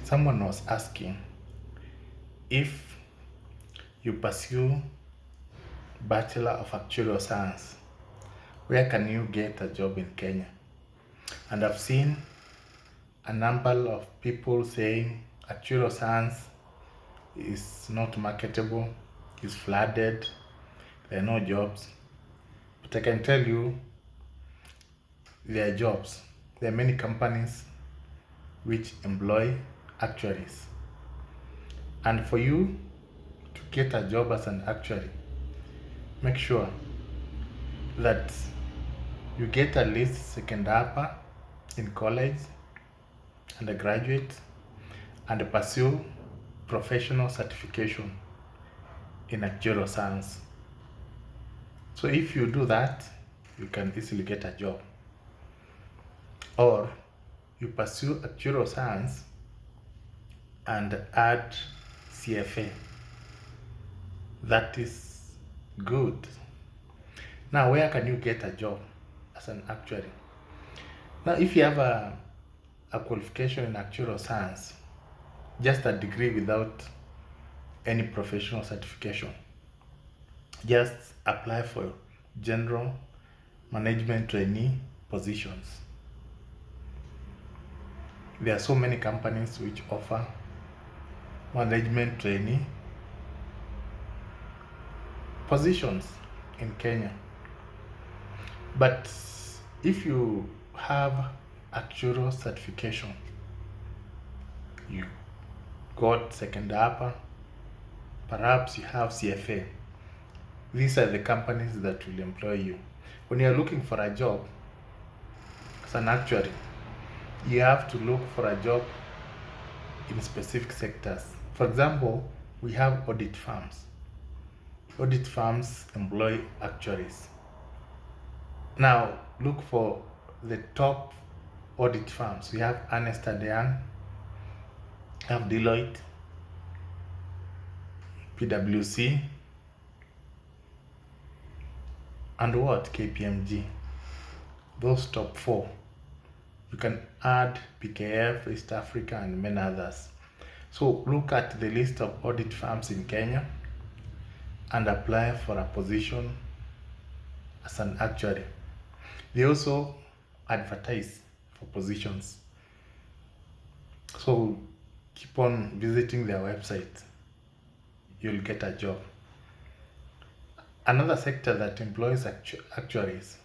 Someone was asking, if you pursue Bachelor of Actuarial Science, where can you get a job in Kenya? And I've seen a number of people saying actuarial science is not marketable, is flooded, there are no jobs. But I can tell you there are jobs. There are many companies which employ actuaries. And for you to get a job as an actuary, make sure that you get at least second upper in college, undergraduate, and pursue professional certification in actuarial science. So if you do that, you can easily get a job. Or you pursue actuarial science and add CFA. That is good. Now, where can you get a job as an actuary? Now, if you have a qualification in actuarial science, just a degree without any professional certification, just apply for general management trainee positions. There are so many companies which offer management trainee positions in Kenya. But if you have actuarial certification, you got second upper, perhaps you have CFA, these are the companies that will employ you. When you're looking for a job as an actuary, you have to look for a job in specific sectors. For example, we have audit firms. Audit firms employ actuaries. Now, look for the top audit firms. We have Ernst & Young, have Deloitte, PwC, and what? KPMG. Those top four. You can add PKF, East Africa, and many others. So look at the list of audit firms in Kenya and apply for a position as an actuary. They also advertise for positions. So keep on visiting their website. You'll get a job. Another sector that employs actuaries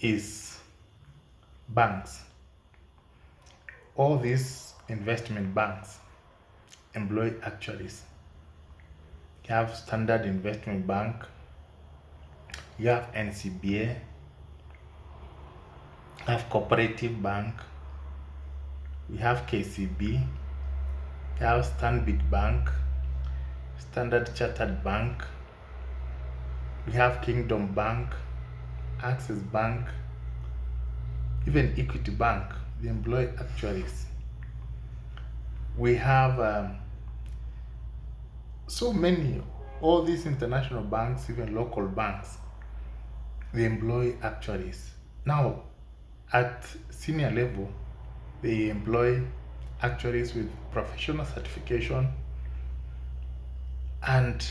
is banks. All these investment banks employ actuaries. You have Standard Investment Bank, you have NCBA, you have Cooperative Bank, we have KCB, you have Stanbic Bank, Standard Chartered Bank, we have Kingdom Bank, Access Bank, even Equity Bank. They employ actuaries. We have so many, all these international banks, even local banks, they employ actuaries. Now, at senior level, they employ actuaries with professional certification and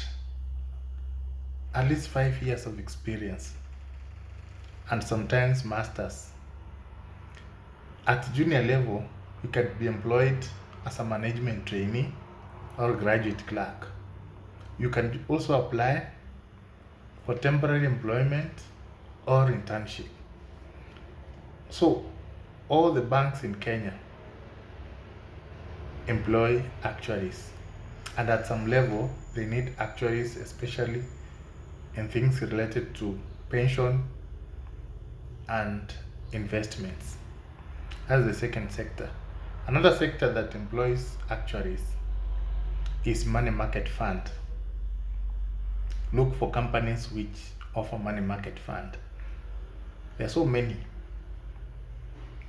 at least 5 years of experience, and sometimes masters. At junior level, you can be employed as a management trainee or graduate clerk. You can also apply for temporary employment or internship. So all the banks in Kenya employ actuaries, and at some level they need actuaries, especially in things related to pension and investments. That's the second sector. Another sector that employs actuaries is money market fund. Look for companies which offer money market fund. There are so many.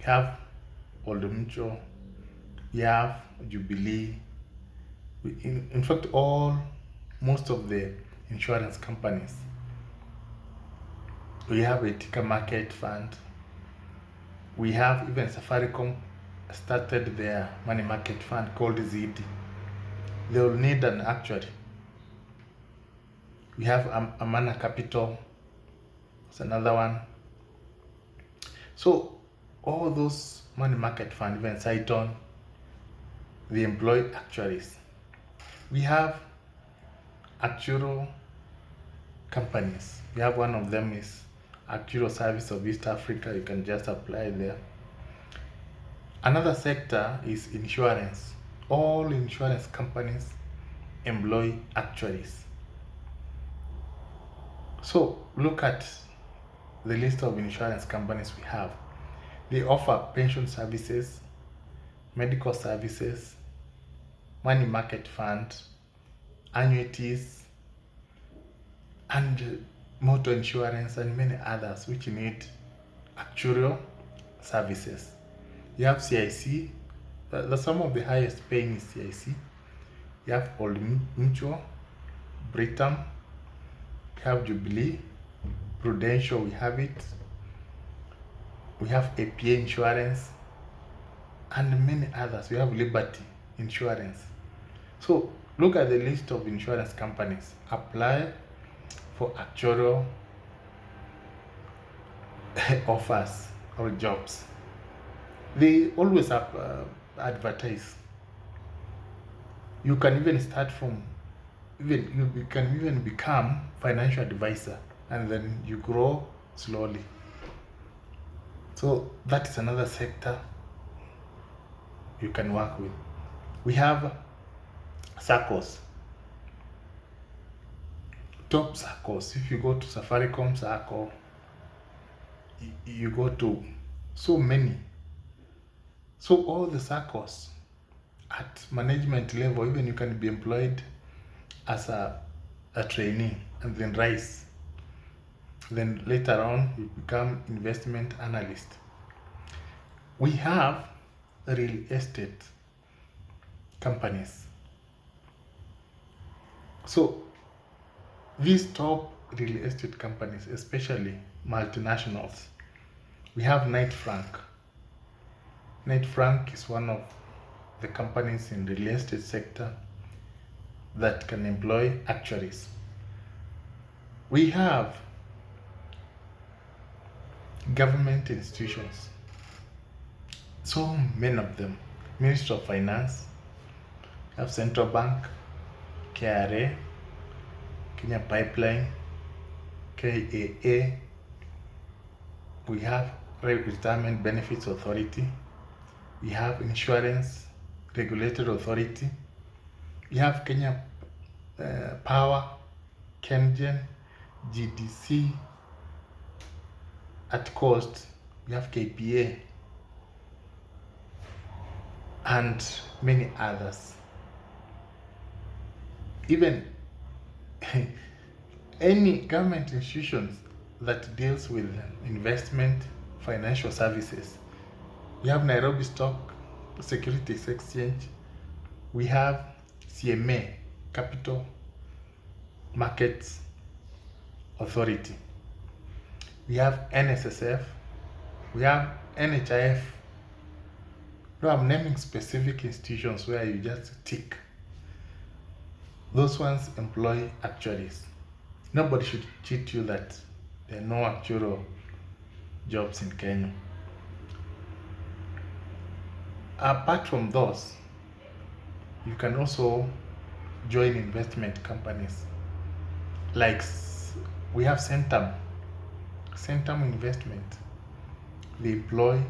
You have Old Mutual, you have Jubilee. In fact, most of the insurance companies. We have a ticker market fund. We have even Safaricom started their money market fund called ZD, they will need an actuary. We have Amana Capital, it's another one. So all those money market fund, even Saiton, they employ actuaries. We have actuarial companies. We have one of them is Actuarial Service of East Africa. You can just apply there. Another sector is insurance. All insurance companies employ actuaries. So look at the list of insurance companies we have. They offer pension services, medical services, money market fund, annuities, and motor insurance, and many others which need actuarial services. You have CIC, some of the highest paying is CIC. You have Old Mutual, Britam, we have Jubilee, Prudential, we have it. We have APA Insurance, and many others. We have Liberty Insurance. So look at the list of insurance companies. Apply for actuarial offers or jobs. They always advertise. You can even start from you can even become financial advisor, and then you grow slowly. So that is another sector you can work with. We have SACCOs, top SACCOs. If you go to Safaricom SACCO, you go to so many. So all the SACCOs at management level, even you can be employed as a trainee and then rise. Then later on, you become investment analyst. We have real estate companies. So these top real estate companies, especially multinationals, we have Knight Frank. Knight Frank is one of the companies in the real estate sector that can employ actuaries. We have government institutions, so many of them. Ministry of Finance, we have Central Bank, KRA, Kenya Pipeline, KAA, we have Retirement Benefits Authority, we have Insurance Regulatory Authority, we have Kenya Power, KenGen, GDC, at cost, we have KPA, and many others. Even any government institutions that deals with investment, financial services. We have Nairobi Stock Securities Exchange. We have CMA, Capital Markets Authority. We have NSSF. We have NHIF. No, I'm naming specific institutions where you just tick. Those ones employ actuaries. Nobody should cheat you that there are no actuarial jobs in Kenya. Apart from those, you can also join investment companies. Like we have Centum Investment. They employ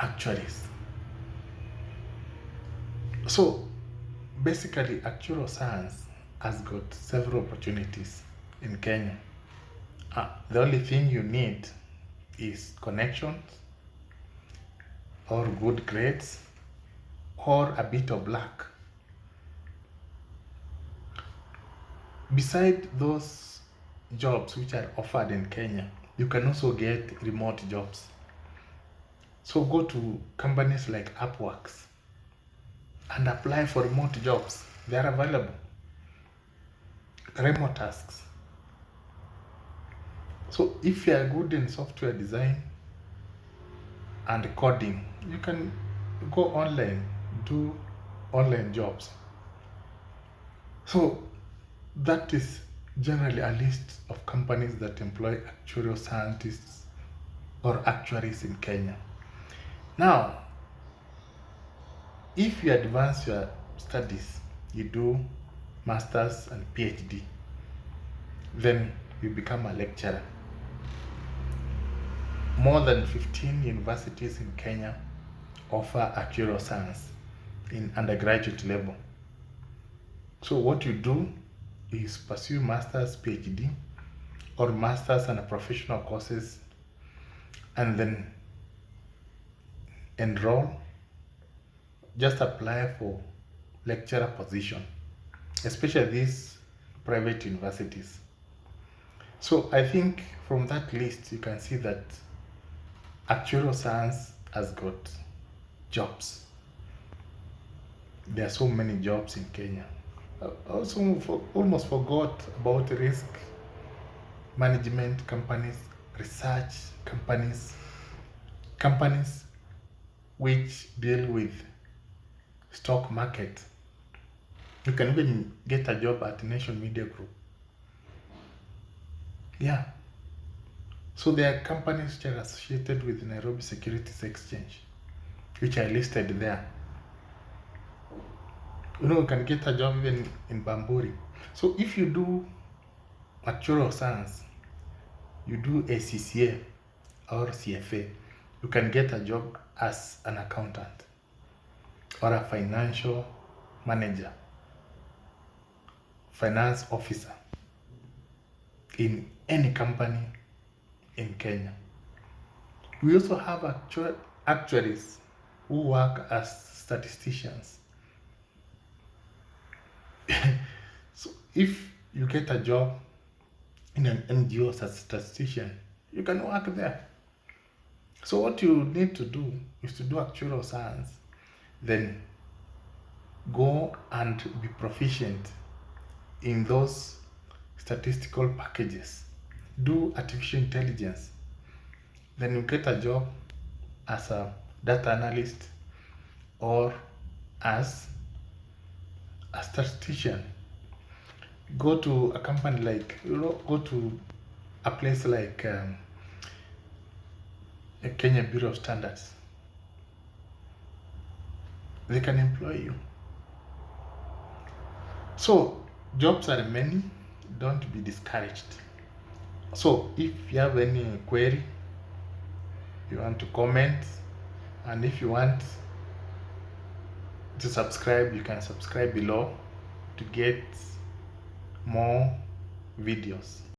actuaries. So basically, actuarial science has got several opportunities in Kenya. The only thing you need is connections or good grades or a bit of luck. Beside those jobs which are offered in Kenya, you can also get remote jobs. So go to companies like Upworks and apply for remote jobs. They are available. Remote tasks. So if you are good in software design, and coding, you can go online, do online jobs. So that is generally a list of companies that employ actuarial scientists or actuaries in Kenya. Now, if you advance your studies, you do masters and PhD, then you become a lecturer. More than 15 universities in Kenya offer actuarial science in undergraduate level. So what you do is pursue master's, PhD, or master's and professional courses, and then enroll, just apply for lecturer position, especially these private universities. So I think from that list, you can see that actuarial science has got jobs. There are so many jobs in Kenya. I also almost forgot about risk management companies, research companies, companies which deal with stock market. You can even get a job at Nation Media Group. Yeah. So there are companies which are associated with Nairobi Securities Exchange, which are listed there. You can get a job even in Bamburi. So if you do actuarial science, you do ACCA or CFA, you can get a job as an accountant or a financial manager, finance officer in any company in Kenya. We also have actuaries who work as statisticians. So if you get a job in an NGO as a statistician, you can work there. So what you need to do is to do actuarial science, then go and be proficient in those statistical packages. Do artificial intelligence. Then you get a job as a data analyst or as a statistician. Go to a company like, go to a place like a Kenya Bureau of Standards. They can employ you. So jobs are many, don't be discouraged. So if you have any query, you want to comment, and if you want to subscribe, you can subscribe below to get more videos.